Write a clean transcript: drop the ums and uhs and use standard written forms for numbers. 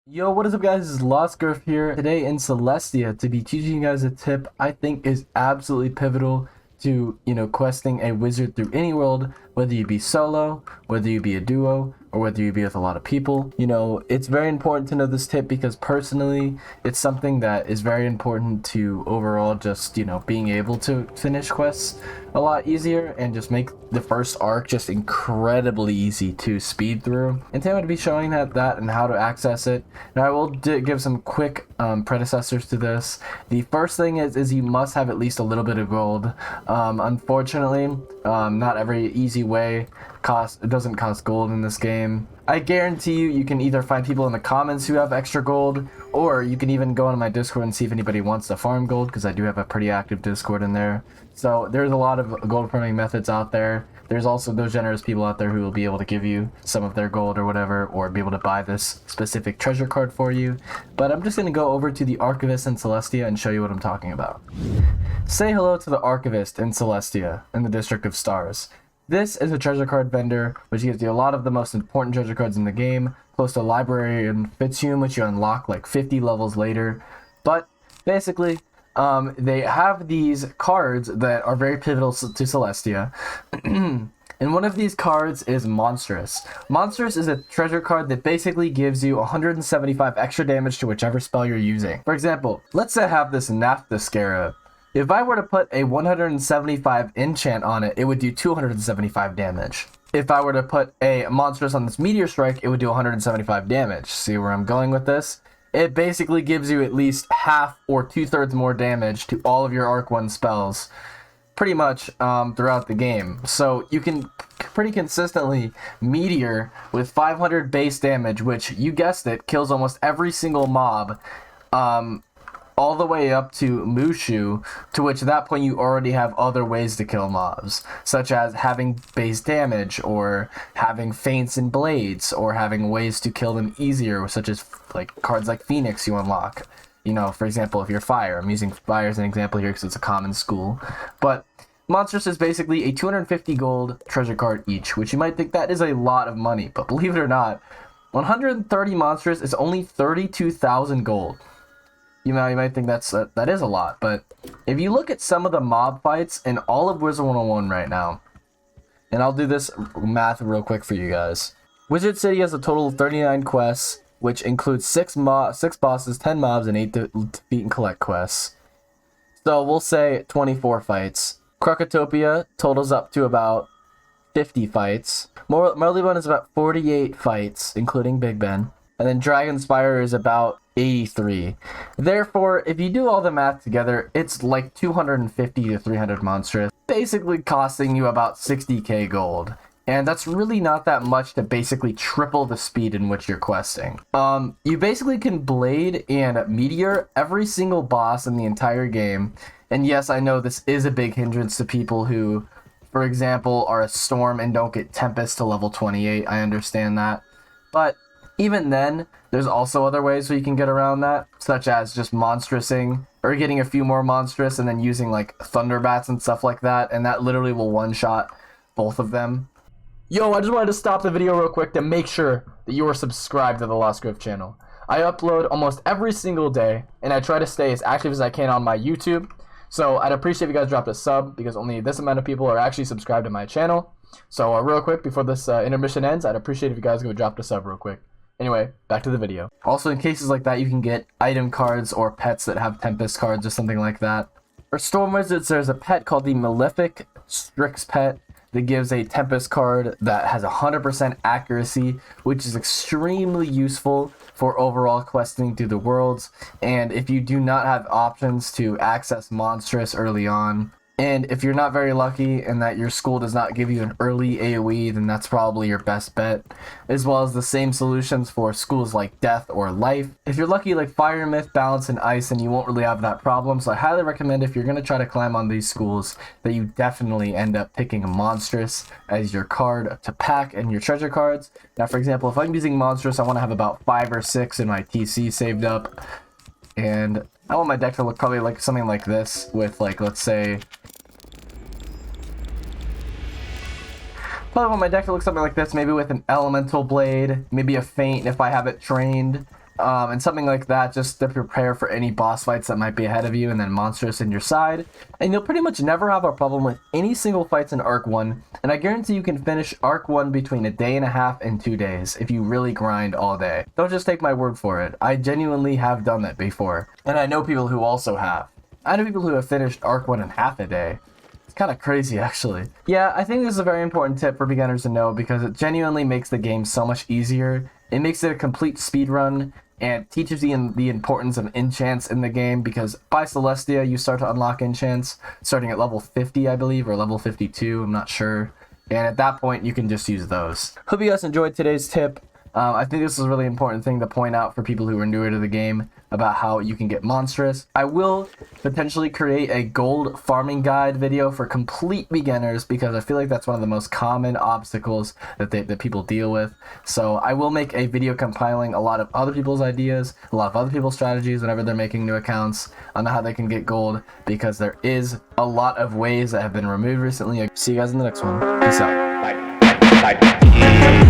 Yo, what is up guys, it's Lost Growth here today in Celestia to be teaching you guys a tip I think is absolutely pivotal to, questing a wizard through any world, whether you be solo, whether you be a duo, or whether you be with a lot of people. It's very important to know this tip because personally, it's something that is very important to overall just, being able to finish quests a lot easier and just make the first arc just incredibly easy to speed through. And today I'm going to be showing that and how to access it. Now I will give some quick predecessors to this. The first thing is you must have at least a little bit of gold. Unfortunately, not every easy way doesn't cost gold in this game. I guarantee you can either find people in the comments who have extra gold, or you can even go on my Discord and see if anybody wants to farm gold, because I do have a pretty active Discord in there. So there's a lot of gold farming methods out there. There's also those generous people out there who will be able to give you some of their gold or whatever, or be able to buy this specific treasure card for you. But I'm just going to go over to the Archivist in Celestia and show you what I'm talking about. Say hello to the Archivist in Celestia in the District of Stars. This is a treasure card vendor, which gives you a lot of the most important treasure cards in the game, close to Librarian Fitzhume, which you unlock like 50 levels later. But basically, they have these cards that are very pivotal to Celestia. And one of these cards is Monstrous. Monstrous is a treasure card that basically gives you 175 extra damage to whichever spell you're using. For example, let's say I have this Naphtha Scarab. If I were to put a 175 enchant on it, it would do 275 damage. If I were to put a Monstrous on this Meteor Strike, it would do 175 damage. See where I'm going with this? It basically gives you at least half or 2/3 more damage to all of your Arc 1 spells, pretty much throughout the game. So you can pretty consistently Meteor with 500 base damage, which, you guessed it, kills almost every single mob. All the way up to Mushu, to which at that point you already have other ways to kill mobs, such as having base damage, or having feints and blades, or having ways to kill them easier, such as like cards like Phoenix you unlock. For example, if you're fire, I'm using fire as an example here because it's a common school. But Monstrous is basically a 250 gold treasure card each, which you might think that is a lot of money, but believe it or not, 130 Monstrous is only 32,000 gold. You might think that is a lot, but if you look at some of the mob fights in all of Wizard101 right now, and I'll do this math real quick for you guys. Wizard City has a total of 39 quests, which includes 6 bosses, 10 mobs, and 8 defeat and collect quests. So we'll say 24 fights. Krokotopia totals up to about 50 fights. Marleybone is about 48 fights, including Big Ben. And then Dragonspire is about 83. Therefore, if you do all the math together, it's like 250 to 300 Monstrous, basically costing you about 60k gold. And that's really not that much to basically triple the speed in which you're questing. You basically can Blade and Meteor every single boss in the entire game. And yes, I know this is a big hindrance to people who, for example, are a Storm and don't get Tempest to level 28. I understand that. But even then, there's also other ways where you can get around that, such as just Monstrousing, or getting a few more Monstrous and then using like Thunderbats and stuff like that, and that literally will one-shot both of them. Yo, I just wanted to stop the video real quick to make sure that you are subscribed to the Lost Growth channel. I upload almost every single day, and I try to stay as active as I can on my YouTube, so I'd appreciate if you guys dropped a sub, because only this amount of people are actually subscribed to my channel. So real quick, before this intermission ends, I'd appreciate if you guys go drop a sub real quick. Anyway, back to the video. Also, in cases like that, you can get item cards or pets that have Tempest cards or something like that. For Storm Wizards, there's a pet called the Malefic Strix pet that gives a Tempest card that has 100% accuracy, which is extremely useful for overall questing through the worlds. And if you do not have options to access Monstrous early on, and if you're not very lucky and that your school does not give you an early AoE, then that's probably your best bet, as well as the same solutions for schools like Death or Life. If you're lucky like Fire, Myth, Balance, and Ice, then you won't really have that problem, so I highly recommend if you're going to try to climb on these schools that you definitely end up picking a Monstrous as your card to pack in your treasure cards. Now, for example, if I'm using Monstrous, I want to have about 5 or 6 in my TC saved up, and I want my deck to look probably like something like this, with like, let's say, probably want my deck to look something like this, maybe with an Elemental Blade, maybe a Feint if I have it trained, and something like that, just to prepare for any boss fights that might be ahead of you, and then monstrous in your side. And you'll pretty much never have a problem with any single fights in Arc 1, and I guarantee you can finish Arc 1 between a day and a half and 2 days if you really grind all day. Don't just take my word for it. I genuinely have done that before, and I know people who also have. I know people who have finished Arc 1 in half a day. It's kind of crazy, actually. Yeah, I think this is a very important tip for beginners to know because it genuinely makes the game so much easier. It makes it a complete speed run and teaches you the importance of enchants in the game, because by Celestia you start to unlock enchants starting at level 50, I believe, or level 52, I'm not sure. And at that point you can just use those. Hope you guys enjoyed today's tip. I think this is a really important thing to point out for people who are newer to the game about how you can get monstrous. I will potentially create a gold farming guide video for complete beginners because I feel like that's one of the most common obstacles that people deal with. So I will make a video compiling a lot of other people's ideas, a lot of other people's strategies whenever they're making new accounts on how they can get gold, because there is a lot of ways that have been removed recently. See you guys in the next one. Peace out. Bye.